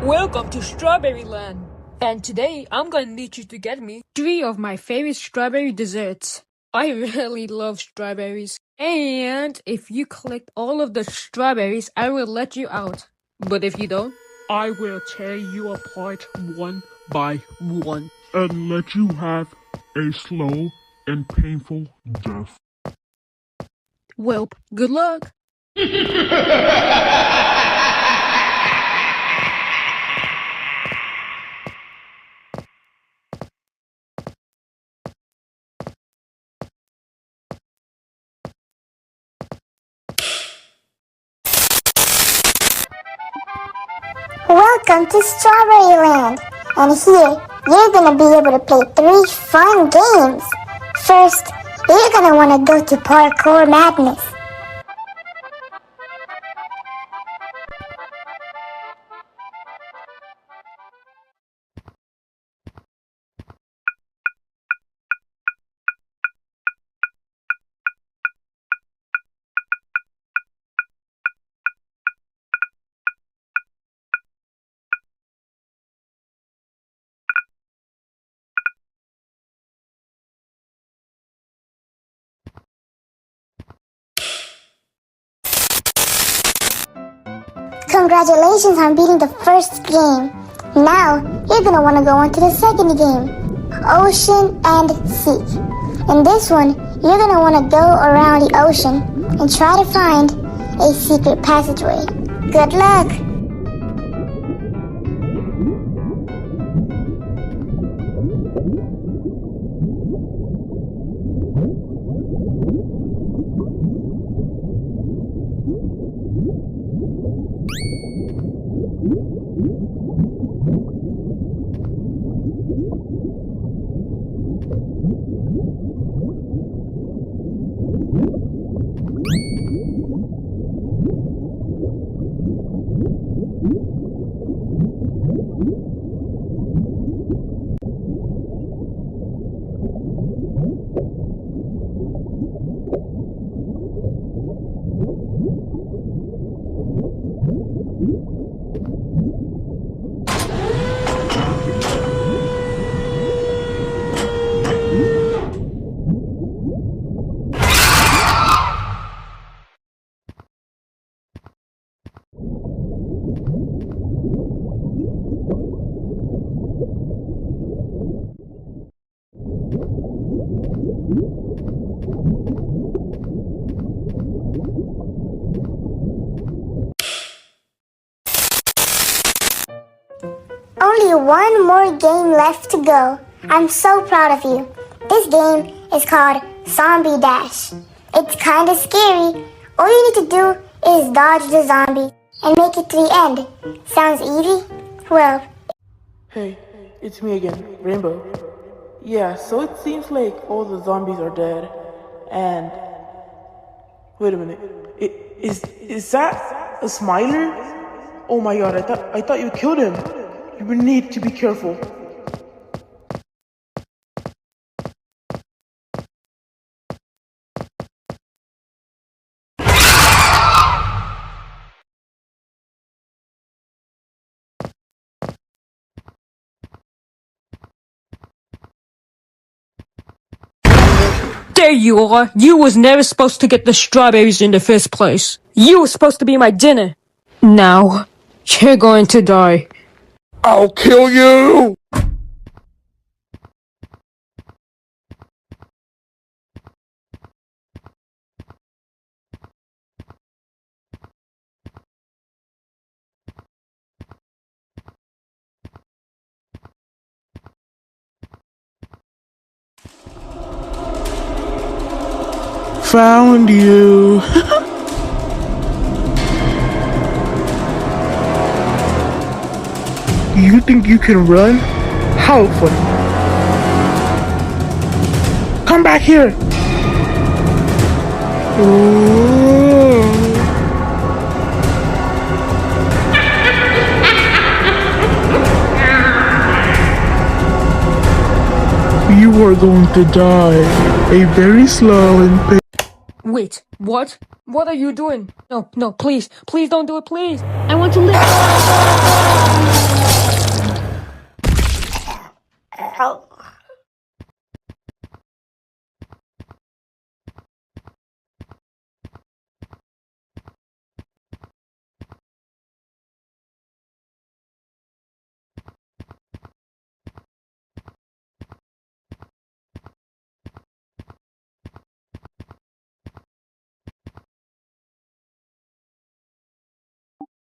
Welcome to Strawberry Land. And today I'm gonna need you to get me 3 of my favorite strawberry desserts. I really love strawberries. And if you collect all of the strawberries, I will let you out. But if you don't, I will tear you apart one by one and let you have a slow and painful death. well, good luck. Welcome to Strawberry Land, and here you're gonna be able to play 3 fun games. First, you're gonna wanna go to Parkour Madness. Congratulations on beating the first game. Now, you're gonna wanna go on to the second game, Ocean and Sea. In this one, you're gonna wanna go around the ocean and try to find a secret passageway. Good luck! Only one more game left to go. I'm so proud of you. This game is called Zombie Dash. It's kinda scary. All you need to do is dodge the zombie and make it to the end. Sounds easy? Well... Hey, it's me again, Rainbow. Yeah, so it seems like all the zombies are dead. And... wait a minute. Is that a Smiler? Oh my god, I thought you killed him. You need to be careful. There you are. You was never supposed to get the strawberries in the first place. You were supposed to be my dinner. Now, you're going to die. I'll kill you! Found you. You think you can run? How funny. Come back here. Ooh. You are going to die a very slow and painful. Wait, what? What are you doing? No, no, please, please don't do it, please. I want to live. Ow.